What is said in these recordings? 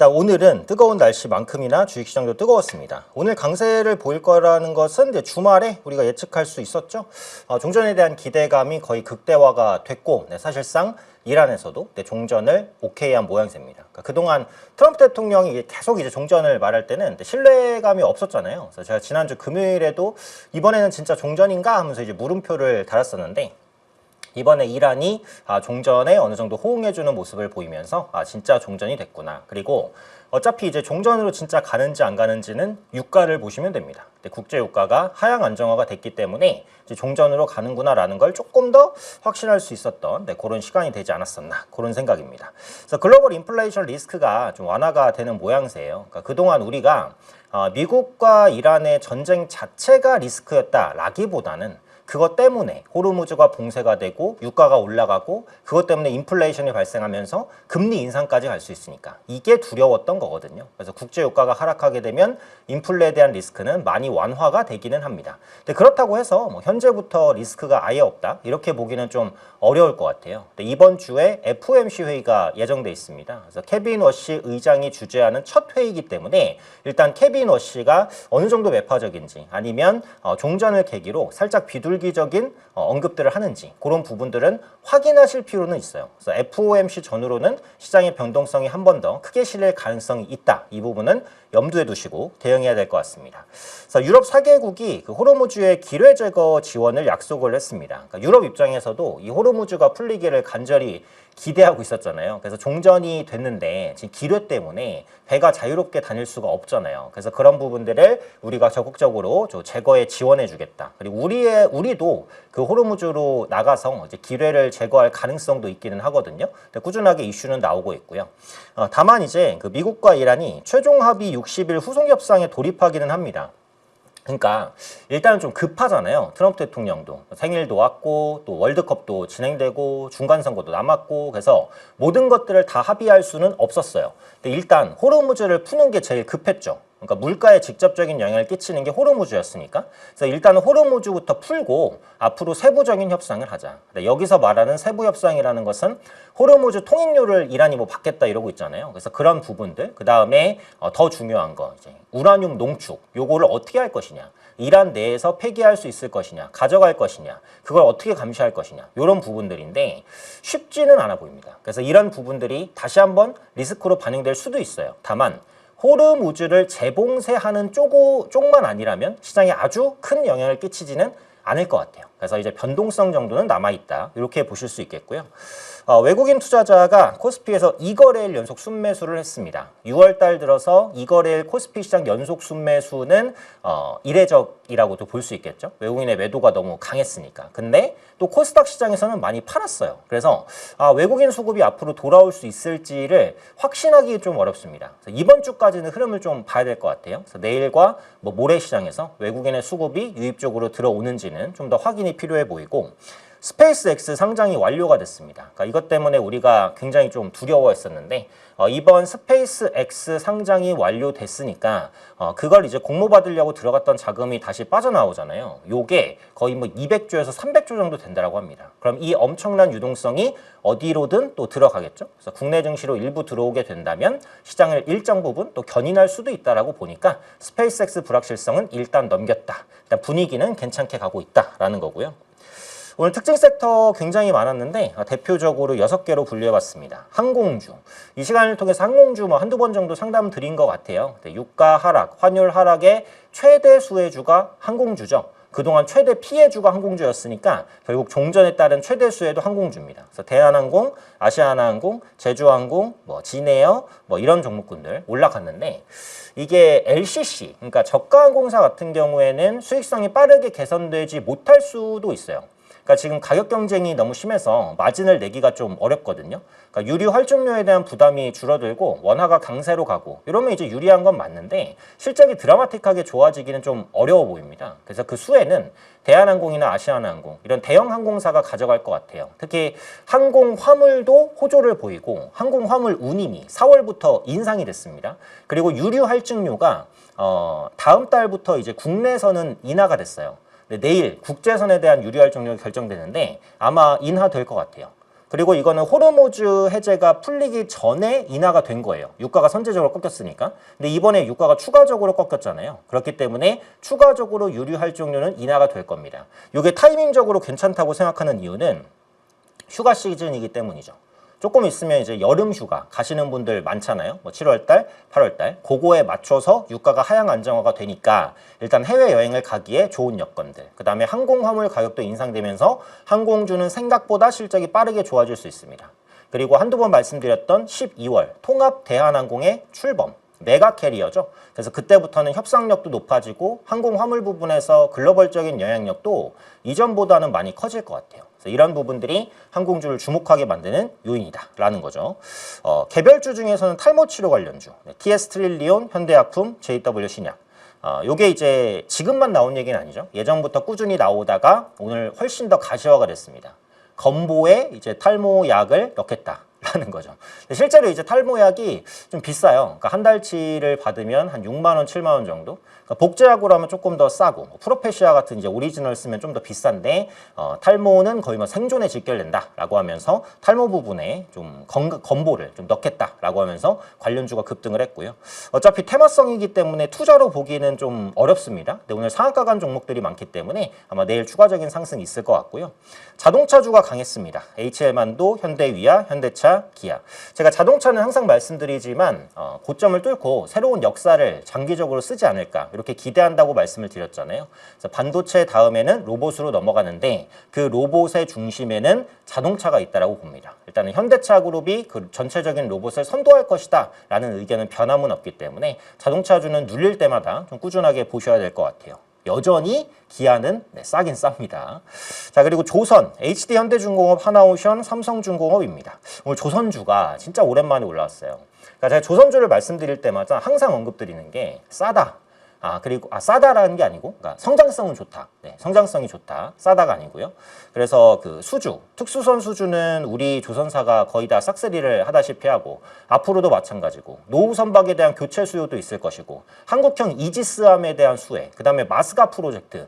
일단 오늘은 뜨거운 날씨만큼이나 주식시장도 뜨거웠습니다. 오늘 강세를 보일 거라는 것은 이제 주말에 우리가 예측할 수 있었죠. 종전에 대한 기대감이 거의 극대화가 됐고, 사실상 이란에서도 종전을 오케이한 모양새입니다. 그러니까 그동안 트럼프 대통령이 계속 이제 종전을 말할 때는 신뢰감이 없었잖아요. 그래서 제가 지난주 금요일에도 이번에는 진짜 종전인가 하면서 이제 물음표를 달았었는데, 이번에 이란이 종전에 어느 정도 호응해주는 모습을 보이면서 진짜 종전이 됐구나. 그리고 어차피 이제 종전으로 진짜 가는지 안 가는지는 유가를 보시면 됩니다. 국제 유가가 하향 안정화가 됐기 때문에 이제 종전으로 가는구나라는 걸 조금 더 확신할 수 있었던 그런 시간이 되지 않았었나 그런 생각입니다. 그래서 글로벌 인플레이션 리스크가 좀 완화가 되는 모양새예요. 그러니까 그동안 우리가 미국과 이란의 전쟁 자체가 리스크였다라기보다는 그것 때문에 호르무즈가 봉쇄가 되고 유가가 올라가고 그것 때문에 인플레이션이 발생하면서 금리 인상까지 갈 수 있으니까 이게 두려웠던 거거든요. 그래서 국제 유가가 하락하게 되면 인플레에 대한 리스크는 많이 완화가 되기는 합니다. 근데 그렇다고 해서 현재부터 리스크가 아예 없다 이렇게 보기는 좀 어려울 것 같아요. 근데 이번 주에 FOMC 회의가 예정돼 있습니다. 그래서 케빈 워시 의장이 주재하는 첫 회의이기 때문에 일단 케빈 워시가 어느 정도 매파적인지 아니면 종전을 계기로 살짝 비둘기적인 언급들을 하는지 그런 부분들은 확인하실 필요는 있어요. 그래서 FOMC 전후로는 시장의 변동성이 한 번 더 크게 실릴 가능성이 있다. 이 부분은 염두에 두시고 대응해야 될 것 같습니다. 그래서 유럽 4개국이 그 호르무즈의 기뢰 제거 지원을 약속을 했습니다. 그러니까 유럽 입장에서도 이 호르무즈가 풀리기를 간절히 기대하고 있었잖아요. 그래서 종전이 됐는데 지금 기뢰 때문에 배가 자유롭게 다닐 수가 없잖아요. 그래서 그런 부분들을 우리가 적극적으로 제거에 지원해 주겠다. 그리고 우리도 그 호르무즈로 나가서 이제 기뢰를 제거할 가능성도 있기는 하거든요. 꾸준하게 이슈는 나오고 있고요. 다만 이제 그 미국과 이란이 최종 합의 60일 후속 협상에 돌입하기는 합니다. 그러니까 일단은 좀 급하잖아요. 트럼프 대통령도 생일도 왔고 또 월드컵도 진행되고 중간선거도 남았고 그래서 모든 것들을 다 합의할 수는 없었어요. 근데 일단 호르무즈를 푸는 게 제일 급했죠. 그러니까 물가에 직접적인 영향을 끼치는 게 호르무즈였으니까. 그래서 일단은 호르무즈부터 풀고 앞으로 세부적인 협상을 하자. 여기서 말하는 세부 협상이라는 것은 호르무즈 통행료를 이란이 뭐 받겠다 이러고 있잖아요. 그래서 그런 부분들, 그 다음에 더 중요한 거 이제 우라늄 농축, 요거를 어떻게 할 것이냐. 이란 내에서 폐기할 수 있을 것이냐, 가져갈 것이냐, 그걸 어떻게 감시할 것이냐, 이런 부분들인데 쉽지는 않아 보입니다. 그래서 이런 부분들이 다시 한번 리스크로 반영될 수도 있어요. 다만 호르무즈를 재봉쇄하는 쪽만 아니라면 시장에 아주 큰 영향을 끼치지는 않을 것 같아요. 그래서 이제 변동성 정도는 남아있다. 이렇게 보실 수 있겠고요. 외국인 투자자가 코스피에서 2거래일 연속 순매수를 했습니다. 6월 달 들어서 2거래일 코스피 시장 연속 순매수는 이례적이라고도 볼 수 있겠죠. 외국인의 매도가 너무 강했으니까. 근데 또 코스닥 시장에서는 많이 팔았어요. 그래서 외국인 수급이 앞으로 돌아올 수 있을지를 확신하기 좀 어렵습니다. 이번 주까지는 흐름을 좀 봐야 될 것 같아요. 그래서 내일과 모레 시장에서 외국인의 수급이 유입 쪽으로 들어오는지는 좀 더 확인이 필요해 보이고 스페이스X 상장이 완료가 됐습니다. 그러니까 이것 때문에 우리가 굉장히 좀 두려워했었는데 이번 스페이스X 상장이 완료됐으니까 그걸 이제 공모받으려고 들어갔던 자금이 다시 빠져나오잖아요. 요게 거의 뭐 200조에서 300조 정도 된다라고 합니다. 그럼 이 엄청난 유동성이 어디로든 또 들어가겠죠. 그래서 국내 증시로 일부 들어오게 된다면 시장을 일정 부분 또 견인할 수도 있다라고 보니까 스페이스X 불확실성은 일단 넘겼다. 일단 분위기는 괜찮게 가고 있다라는 거고요. 오늘 특징 섹터 굉장히 많았는데 대표적으로 6개로 분류해봤습니다. 항공주. 이 시간을 통해서 항공주 한두 번 정도 상담 드린 것 같아요. 유가 하락, 환율 하락의 최대 수혜주가 항공주죠. 그동안 최대 피해주가 항공주였으니까 결국 종전에 따른 최대 수혜도 항공주입니다. 그래서 대한항공, 아시아나항공, 제주항공, 진에어 이런 종목군들 올라갔는데 이게 LCC, 그러니까 저가항공사 같은 경우에는 수익성이 빠르게 개선되지 못할 수도 있어요. 그러니까 지금 가격 경쟁이 너무 심해서 마진을 내기가 좀 어렵거든요. 그러니까 유류 활중료에 대한 부담이 줄어들고 원화가 강세로 가고 이러면 이제 유리한 건 맞는데 실적이 드라마틱하게 좋아지기는 좀 어려워 보입니다. 그래서 그 수혜는 대한항공이나 아시아나항공 이런 대형 항공사가 가져갈 것 같아요. 특히 항공 화물도 호조를 보이고 항공 화물 운임이 4월부터 인상이 됐습니다. 그리고 유류 할증료가 다음 달부터 이제 국내선은 인하가 됐어요. 내일 국제선에 대한 유리할 종료가 결정되는데 아마 인하될 것 같아요. 그리고 이거는 호르무즈 해제가 풀리기 전에 인하가 된 거예요. 유가가 선제적으로 꺾였으니까. 근데 이번에 유가가 추가적으로 꺾였잖아요. 그렇기 때문에 추가적으로 유류 할증료는 인하가 될 겁니다. 이게 타이밍적으로 괜찮다고 생각하는 이유는 휴가 시즌이기 때문이죠. 조금 있으면 이제 여름 휴가 가시는 분들 많잖아요. 뭐 7월달, 8월달 그거에 맞춰서 유가가 하향 안정화가 되니까 일단 해외여행을 가기에 좋은 여건들, 그 다음에 항공 화물 가격도 인상되면서 항공주는 생각보다 실적이 빠르게 좋아질 수 있습니다. 그리고 한두 번 말씀드렸던 12월 통합 대한항공의 출범, 메가 캐리어죠. 그래서 그때부터는 협상력도 높아지고 항공 화물 부분에서 글로벌적인 영향력도 이전보다는 많이 커질 것 같아요. 그래서 이런 부분들이 항공주를 주목하게 만드는 요인이다라는 거죠. 개별주 중에서는 탈모 치료 관련주, TS 트릴리온, 현대약품, JW 신약. 요게 이제 지금만 나온 얘기는 아니죠. 예전부터 꾸준히 나오다가 오늘 훨씬 더 가시화가 됐습니다. 건보에 이제 탈모약을 넣겠다라는 거죠. 실제로 이제 탈모약이 좀 비싸요. 그러니까 한 달치를 받으면 한 6만 원, 7만 원 정도. 그러니까 복제약으로 하면 조금 더 싸고, 프로페시아 같은 이제 오리지널 쓰면 좀 더 비싼데, 탈모는 거의 뭐 생존에 직결된다라고 하면서 탈모 부분에 좀 건보를 좀 넣겠다라고 하면서 관련주가 급등을 했고요. 어차피 테마성이기 때문에 투자로 보기는 좀 어렵습니다. 근데 오늘 상한가 간 종목들이 많기 때문에 아마 내일 추가적인 상승이 있을 것 같고요. 자동차주가 강했습니다. HL만도, 현대위아, 현대차, 기아. 제가 자동차는 항상 말씀드리지만 고점을 뚫고 새로운 역사를 장기적으로 쓰지 않을까 이렇게 기대한다고 말씀을 드렸잖아요. 그래서 반도체 다음에는 로봇으로 넘어가는데 그 로봇의 중심에는 자동차가 있다라고 봅니다. 일단은 현대차 그룹이 그 전체적인 로봇을 선도할 것이다 라는 의견은 변함은 없기 때문에 자동차주는 눌릴 때마다 좀 꾸준하게 보셔야 될 것 같아요. 여전히 기아는 싸긴 쌉니다. 자, 그리고 조선, HD 현대중공업, 하나오션, 삼성중공업입니다. 오늘 조선주가 진짜 오랜만에 올라왔어요. 그러니까 제가 조선주를 말씀드릴 때마다 항상 언급드리는 게 싸다. 그리고 싸다라는 게 아니고, 그러니까 성장성은 좋다. 네, 성장성이 좋다. 싸다가 아니고요. 그래서 그 수주, 특수선 수주는 우리 조선사가 거의 다 싹쓸이를 하다시피 하고, 앞으로도 마찬가지고, 노후 선박에 대한 교체 수요도 있을 것이고, 한국형 이지스함에 대한 수혜, 그 다음에 마스가 프로젝트,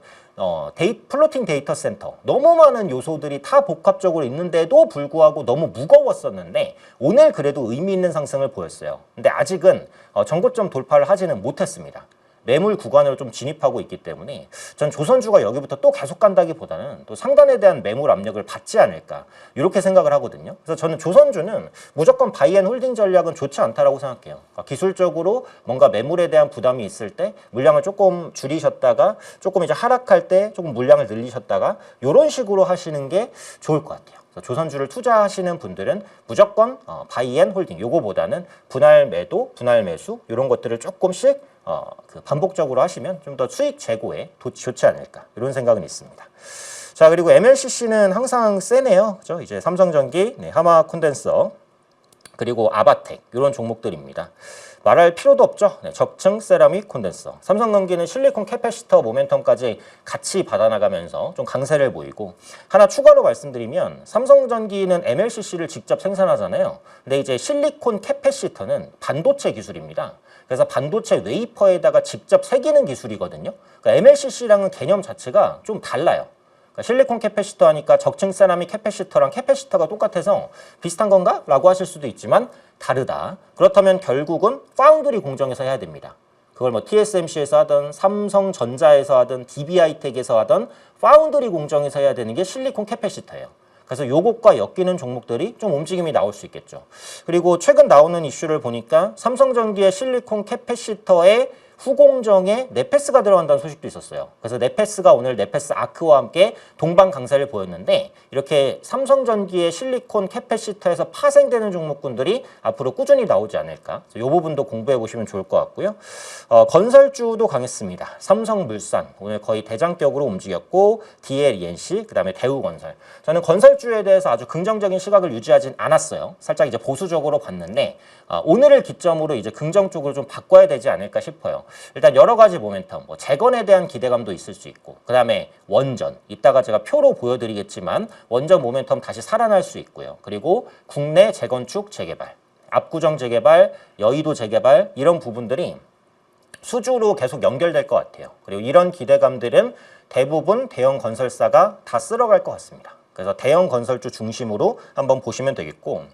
플로팅 데이터 센터, 너무 많은 요소들이 다 복합적으로 있는데도 불구하고 너무 무거웠었는데 오늘 그래도 의미 있는 상승을 보였어요. 근데 아직은 전고점 돌파를 하지는 못했습니다. 매물 구간으로 좀 진입하고 있기 때문에 전 조선주가 여기부터 또 계속 간다기보다는 또 상단에 대한 매물 압력을 받지 않을까 이렇게 생각을 하거든요. 그래서 저는 조선주는 무조건 바이앤홀딩 전략은 좋지 않다라고 생각해요. 그러니까 기술적으로 뭔가 매물에 대한 부담이 있을 때 물량을 조금 줄이셨다가 조금 이제 하락할 때 조금 물량을 늘리셨다가 이런 식으로 하시는 게 좋을 것 같아요. 조선주를 투자하시는 분들은 무조건 바이앤홀딩 요거보다는 분할 매도, 분할 매수 이런 것들을 조금씩 반복적으로 하시면 좀 더 수익 제고에 좋지 않을까 이런 생각은 있습니다. 자, 그리고 MLCC는 항상 세네요. 그죠? 이제 삼성전기, 하마 콘덴서, 그리고 아바텍 이런 종목들입니다. 말할 필요도 없죠. 적층 세라믹 콘덴서. 삼성전기는 실리콘 캐패시터 모멘텀까지 같이 받아나가면서 좀 강세를 보이고, 하나 추가로 말씀드리면 삼성전기는 MLCC를 직접 생산하잖아요. 근데 이제 실리콘 캐패시터는 반도체 기술입니다. 그래서 반도체 웨이퍼에다가 직접 새기는 기술이거든요. 그러니까 MLCC랑은 개념 자체가 좀 달라요. 그러니까 실리콘 캐패시터 하니까 적층 세라믹 캐패시터랑 캐패시터가 똑같아서 비슷한 건가? 라고 하실 수도 있지만 다르다. 그렇다면 결국은 파운드리 공정에서 해야 됩니다. 그걸 뭐 TSMC에서 하든 삼성전자에서 하든 DB하이텍에서 하든 파운드리 공정에서 해야 되는 게 실리콘 캐패시터예요. 그래서 요것과 엮이는 종목들이 좀 움직임이 나올 수 있겠죠. 그리고 최근 나오는 이슈를 보니까 삼성전기의 실리콘 캐패시터의 후공정에 네페스가 들어간다는 소식도 있었어요. 그래서 네페스가 오늘 네페스 아크와 함께 동반 강세를 보였는데 이렇게 삼성전기의 실리콘 캐패시터에서 파생되는 종목군들이 앞으로 꾸준히 나오지 않을까. 이 부분도 공부해 보시면 좋을 것 같고요. 건설주도 강했습니다. 삼성물산 오늘 거의 대장격으로 움직였고 DLENC 그다음에 대우건설. 저는 건설주에 대해서 아주 긍정적인 시각을 유지하진 않았어요. 살짝 이제 보수적으로 봤는데 오늘을 기점으로 이제 긍정 쪽으로 좀 바꿔야 되지 않을까 싶어요. 일단 여러 가지 모멘텀, 뭐 재건에 대한 기대감도 있을 수 있고, 그 다음에 원전, 이따가 제가 표로 보여드리겠지만 원전 모멘텀 다시 살아날 수 있고요. 그리고 국내 재건축 재개발, 압구정 재개발, 여의도 재개발 이런 부분들이 수주로 계속 연결될 것 같아요. 그리고 이런 기대감들은 대부분 대형 건설사가 다 쓸어갈 것 같습니다. 그래서 대형 건설주 중심으로 한번 보시면 되겠고,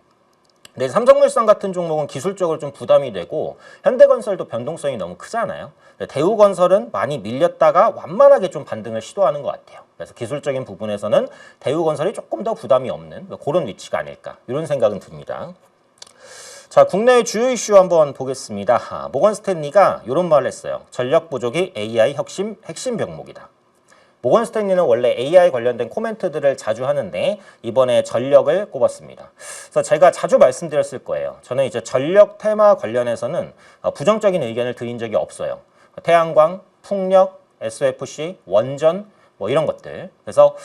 근데 삼성물산 같은 종목은 기술적으로 좀 부담이 되고 현대건설도 변동성이 너무 크잖아요. 대우건설은 많이 밀렸다가 완만하게 좀 반등을 시도하는 것 같아요. 그래서 기술적인 부분에서는 대우건설이 조금 더 부담이 없는 그런 위치가 아닐까 이런 생각은 듭니다. 자, 국내의 주요 이슈 한번 보겠습니다. 모건 스탠리가 이런 말을 했어요. 전력 부족이 AI 핵심 병목이다. 모건 스탠리는 원래 AI 관련된 코멘트들을 자주 하는데 이번에 전력을 꼽았습니다. 그래서 제가 자주 말씀드렸을 거예요. 저는 이제 전력 테마 관련해서는 부정적인 의견을 드린 적이 없어요. 태양광, 풍력, SOFC, 원전 뭐 이런 것들. 그래서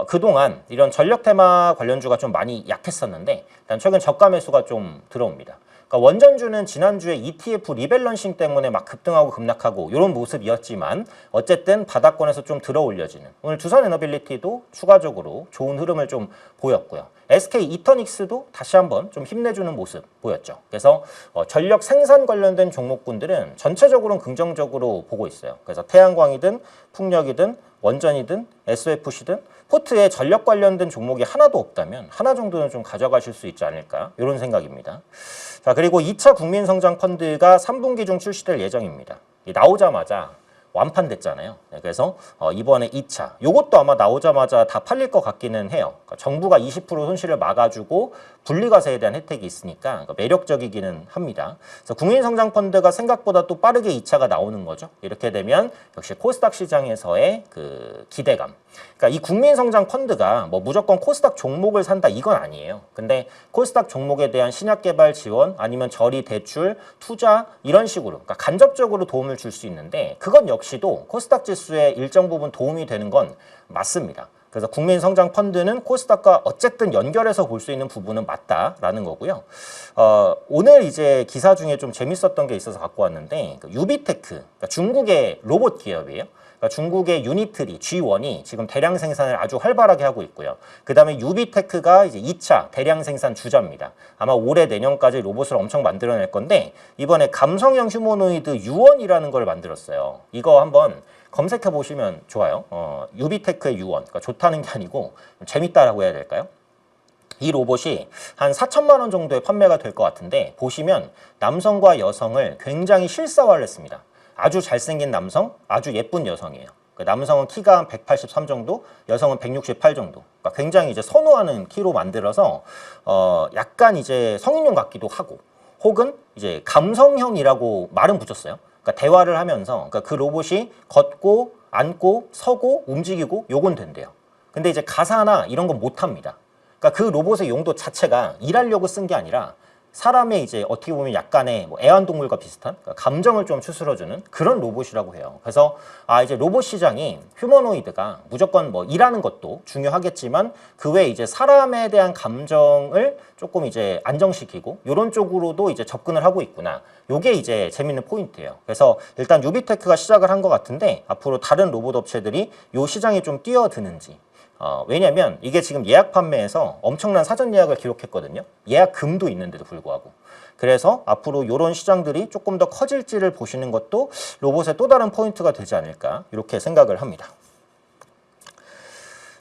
그동안 이런 전력 테마 관련주가 좀 많이 약했었는데 일단 최근 저가 매수가 좀 들어옵니다. 그러니까 원전주는 지난주에 ETF 리밸런싱 때문에 막 급등하고 급락하고 이런 모습이었지만 어쨌든 바닥권에서 좀 들어 올려지는 오늘 두산에너빌리티도 추가적으로 좋은 흐름을 좀 보였고요. SK 이터닉스도 다시 한번 좀 힘내주는 모습 보였죠. 그래서 전력 생산 관련된 종목군들은 전체적으로는 긍정적으로 보고 있어요. 그래서 태양광이든 풍력이든 원전이든 SOFC든 포트에 전력 관련된 종목이 하나도 없다면 하나 정도는 좀 가져가실 수 있지 않을까 이런 생각입니다. 자, 그리고 2차 국민성장 펀드가 3분기 중 출시될 예정입니다. 나오자마자 완판됐잖아요. 그래서 이번에 2차 요것도 아마 나오자마자 다 팔릴 것 같기는 해요. 그러니까 정부가 20% 손실을 막아주고 분리과세에 대한 혜택이 있으니까 매력적이기는 합니다. 그래서 국민성장펀드가 생각보다 또 빠르게 2차가 나오는 거죠. 이렇게 되면 역시 코스닥 시장에서의 그 기대감. 그러니까 이 국민성장펀드가 뭐 무조건 코스닥 종목을 산다 이건 아니에요. 근데 코스닥 종목에 대한 신약개발 지원 아니면 저리 대출, 투자 이런 식으로 그러니까 간접적으로 도움을 줄 수 있는데 그건 역시도 코스닥 지수에 일정 부분 도움이 되는 건 맞습니다. 그래서 국민성장펀드는 코스닥과 어쨌든 연결해서 볼 수 있는 부분은 맞다라는 거고요. 오늘 이제 기사 중에 좀 재밌었던 게 있어서 갖고 왔는데 유비테크, 그러니까 중국의 로봇 기업이에요. 그러니까 중국의 유니트리 G1이 지금 대량 생산을 아주 활발하게 하고 있고요. 그 다음에 유비테크가 이제 2차 대량 생산 주자입니다. 아마 올해 내년까지 로봇을 엄청 만들어낼 건데 이번에 감성형 휴머노이드 유원이라는 걸 만들었어요. 이거 한번 검색해 보시면 좋아요. 유비테크의 유원, 그러니까 좋다는 게 아니고 재밌다라고 해야 될까요? 이 로봇이 한 4천만 원 정도에 판매가 될 것 같은데 보시면 남성과 여성을 굉장히 실사화를 했습니다. 아주 잘생긴 남성, 아주 예쁜 여성이에요. 남성은 키가 한 183 정도, 여성은 168 정도. 그러니까 굉장히 이제 선호하는 키로 만들어서 약간 이제 성인용 같기도 하고, 혹은 이제 감성형이라고 말은 붙였어요. 그러니까 대화를 하면서 그러니까 그 로봇이 걷고 앉고 서고 움직이고 요건 된대요. 근데 이제 가사나 이런 건 못 합니다. 그러니까 그 로봇의 용도 자체가 일하려고 쓴 게 아니라 사람의 이제 어떻게 보면 약간의 뭐 애완동물과 비슷한 그러니까 감정을 좀 추스러주는 그런 로봇이라고 해요. 그래서 이제 로봇 시장이 휴머노이드가 무조건 뭐 일하는 것도 중요하겠지만 그 외에 이제 사람에 대한 감정을 조금 이제 안정시키고 이런 쪽으로도 이제 접근을 하고 있구나. 요게 이제 재밌는 포인트예요. 그래서 일단 유비테크가 시작을 한 것 같은데 앞으로 다른 로봇 업체들이 요 시장에 좀 뛰어드는지. 왜냐면 이게 지금 예약 판매에서 엄청난 사전 예약을 기록했거든요. 예약금도 있는데도 불구하고. 그래서 앞으로 이런 시장들이 조금 더 커질지를 보시는 것도 로봇의 또 다른 포인트가 되지 않을까 이렇게 생각을 합니다.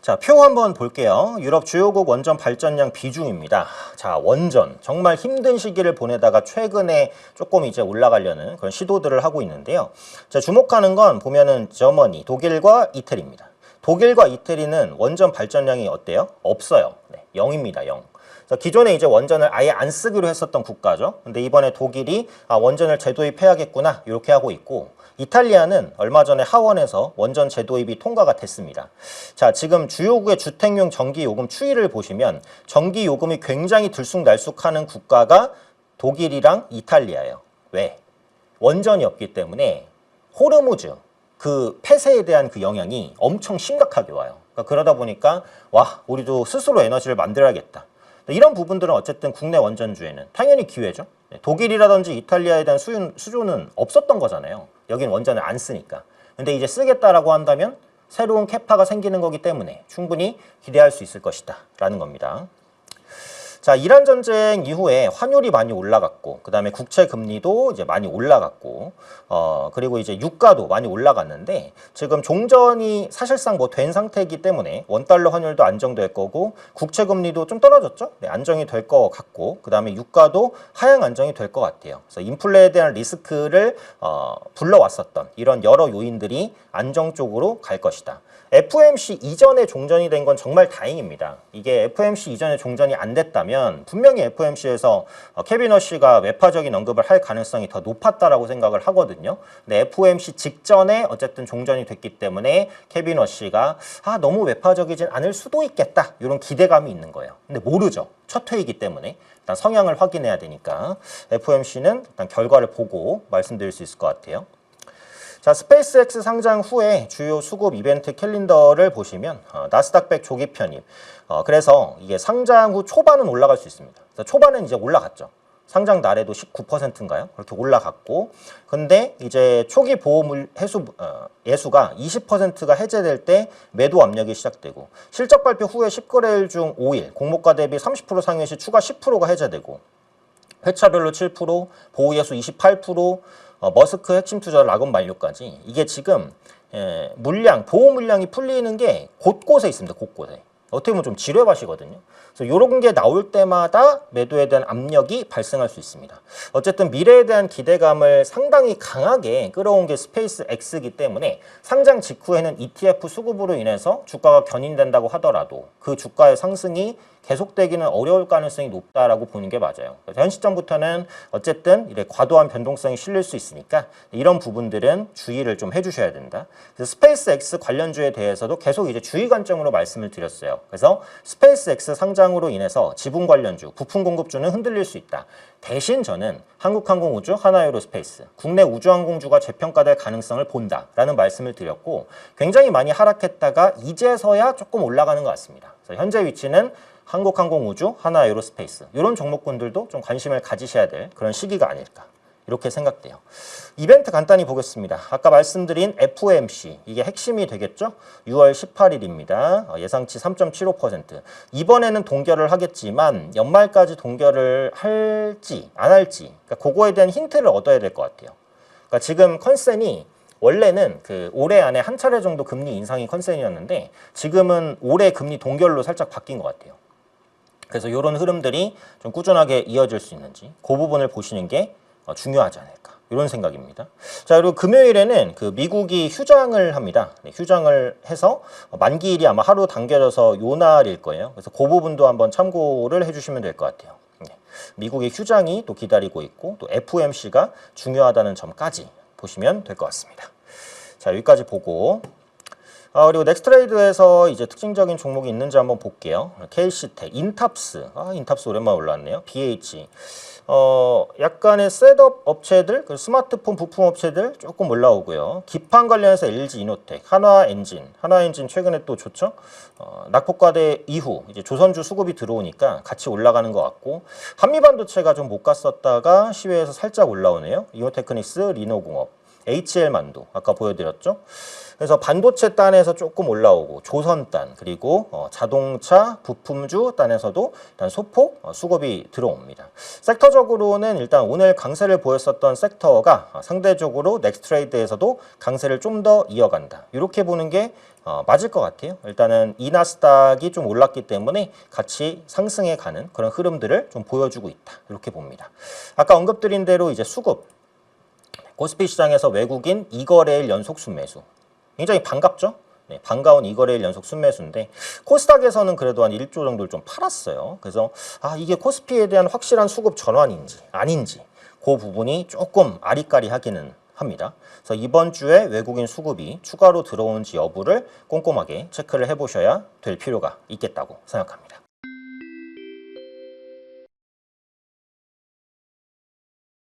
자, 표 한번 볼게요. 유럽 주요국 원전 발전량 비중입니다. 자, 원전 정말 힘든 시기를 보내다가 최근에 조금 이제 올라가려는 그런 시도들을 하고 있는데요. 자, 주목하는 건 보면은 저머니, 독일과 이태리입니다. 독일과 이태리는 원전 발전량이 어때요? 없어요. 네, 0입니다. 0. 그래서 기존에 이제 원전을 아예 안 쓰기로 했었던 국가죠. 근데 이번에 독일이 원전을 재도입해야겠구나 이렇게 하고 있고 이탈리아는 얼마 전에 하원에서 원전 재도입이 통과가 됐습니다. 자, 지금 주요국의 주택용 전기요금 추이를 보시면 전기요금이 굉장히 들쑥날쑥하는 국가가 독일이랑 이탈리아예요. 왜? 원전이 없기 때문에 호르무즈 그 폐쇄에 대한 그 영향이 엄청 심각하게 와요. 그러다 보니까 우리도 스스로 에너지를 만들어야겠다. 이런 부분들은 어쨌든 국내 원전주에는 당연히 기회죠. 독일이라든지 이탈리아에 대한 수요는 없었던 거잖아요. 여긴 원전을 안 쓰니까. 근데 이제 쓰겠다라고 한다면 새로운 캐파가 생기는 거기 때문에 충분히 기대할 수 있을 것이다 라는 겁니다. 자, 이란 전쟁 이후에 환율이 많이 올라갔고, 그 다음에 국채 금리도 이제 많이 올라갔고, 그리고 이제 유가도 많이 올라갔는데, 지금 종전이 사실상 뭐 된 상태이기 때문에 원달러 환율도 안정될 거고, 국채 금리도 좀 떨어졌죠? 네, 안정이 될 것 같고, 그 다음에 유가도 하향 안정이 될 것 같아요. 그래서 인플레에 대한 리스크를 불러왔었던 이런 여러 요인들이 안정 쪽으로 갈 것이다. FOMC 이전에 종전이 된 건 정말 다행입니다. 이게 FOMC 이전에 종전이 안 됐다면 분명히 FOMC에서 케빈 러쉬가 외파적인 언급을 할 가능성이 더 높았다라고 생각을 하거든요. 근데 FOMC 직전에 어쨌든 종전이 됐기 때문에 케빈 러쉬가 너무 외파적이진 않을 수도 있겠다, 이런 기대감이 있는 거예요. 근데 모르죠. 첫 회이기 때문에 일단 성향을 확인해야 되니까 FOMC는 일단 결과를 보고 말씀드릴 수 있을 것 같아요. 자, 스페이스X 상장 후에 주요 수급 이벤트 캘린더를 보시면 나스닥100 조기 편입. 그래서 이게 상장 후 초반은 올라갈 수 있습니다. 초반은 이제 올라갔죠. 상장 날에도 19%인가요? 그렇게 올라갔고, 근데 이제 초기 보호물 예수가 20%가 해제될 때 매도 압력이 시작되고, 실적 발표 후에 10거래일 중 5일 공모가 대비 30% 상회 시 추가 10%가 해제되고, 회차별로 7%, 보호 예수 28%, 머스크 핵심 투자 락업 만료까지, 이게 지금 보호 물량이 풀리는 게 곳곳에 있습니다. 곳곳에. 어떻게 보면 좀 지뢰밭이거든요. 그래서 이런 게 나올 때마다 매도에 대한 압력이 발생할 수 있습니다. 어쨌든 미래에 대한 기대감을 상당히 강하게 끌어온 게 스페이스 X이기 때문에 상장 직후에는 ETF 수급으로 인해서 주가가 견인된다고 하더라도 그 주가의 상승이 계속되기는 어려울 가능성이 높다라고 보는 게 맞아요. 그래서 현 시점부터는 어쨌든 이래 과도한 변동성이 실릴 수 있으니까 이런 부분들은 주의를 좀 해주셔야 된다. 그래서 스페이스 X 관련주에 대해서도 계속 이제 주의 관점으로 말씀을 드렸어요. 그래서 스페이스 X 상장으로 인해서 지분 관련주, 부품 공급주는 흔들릴 수 있다. 대신 저는 한국항공우주, 하나에어로스페이스, 국내 우주항공주가 재평가될 가능성을 본다라는 말씀을 드렸고, 굉장히 많이 하락했다가 이제서야 조금 올라가는 것 같습니다. 그래서 현재 위치는 한국항공우주, 하나에어로스페이스, 이런 종목군들도 좀 관심을 가지셔야 될 그런 시기가 아닐까, 이렇게 생각돼요. 이벤트 간단히 보겠습니다. 아까 말씀드린 FOMC, 이게 핵심이 되겠죠? 6월 18일입니다. 예상치 3.75%. 이번에는 동결을 하겠지만 연말까지 동결을 할지 안 할지, 그러니까 그거에 대한 힌트를 얻어야 될 것 같아요. 그러니까 지금 컨센이 원래는 그 올해 안에 한 차례 정도 금리 인상이 컨센이었는데 지금은 올해 금리 동결로 살짝 바뀐 것 같아요. 그래서 이런 흐름들이 좀 꾸준하게 이어질 수 있는지 그 부분을 보시는 게 중요하지 않을까, 이런 생각입니다. 자, 그리고 금요일에는 그 미국이 휴장을 합니다. 네, 휴장을 해서 만기일이 아마 하루 당겨져서 요 날일 거예요. 그래서 그 부분도 한번 참고를 해주시면 될 것 같아요. 네, 미국의 휴장이 또 기다리고 있고 또 FOMC가 중요하다는 점까지 보시면 될 것 같습니다. 자, 여기까지 보고 그리고 넥스트레이드에서 이제 특징적인 종목이 있는지 한번 볼게요. KC텍, 인탑스, 인탑스 오랜만에 올라왔네요. BH, 약간의 셋업 업체들, 스마트폰 부품 업체들 조금 올라오고요. 기판 관련해서 LG 이노텍, 한화엔진 최근에 또 좋죠. 낙폭과대 이후 이제 조선주 수급이 들어오니까 같이 올라가는 것 같고, 한미반도체가 좀 못 갔었다가 시외에서 살짝 올라오네요. 이노테크닉스, 리노공업, HL만도 아까 보여드렸죠. 그래서 반도체 단에서 조금 올라오고, 조선단, 그리고 자동차 부품주 단에서도 일단 소폭 수급이 들어옵니다. 섹터적으로는 일단 오늘 강세를 보였었던 섹터가 상대적으로 넥스트레이드에서도 강세를 좀 더 이어간다, 이렇게 보는 게 맞을 것 같아요. 일단은 이 나스닥이 좀 올랐기 때문에 같이 상승해 가는 그런 흐름들을 좀 보여주고 있다, 이렇게 봅니다. 아까 언급드린 대로 이제 수급, 코스피 시장에서 외국인 2거래일 연속 순매수, 굉장히 반갑죠? 네, 반가운 2거래일 연속 순매수인데 코스닥에서는 그래도 한 1조 정도를 좀 팔았어요. 그래서 이게 코스피에 대한 확실한 수급 전환인지 아닌지 그 부분이 조금 아리까리하기는 합니다. 그래서 이번 주에 외국인 수급이 추가로 들어오는지 여부를 꼼꼼하게 체크를 해보셔야 될 필요가 있겠다고 생각합니다.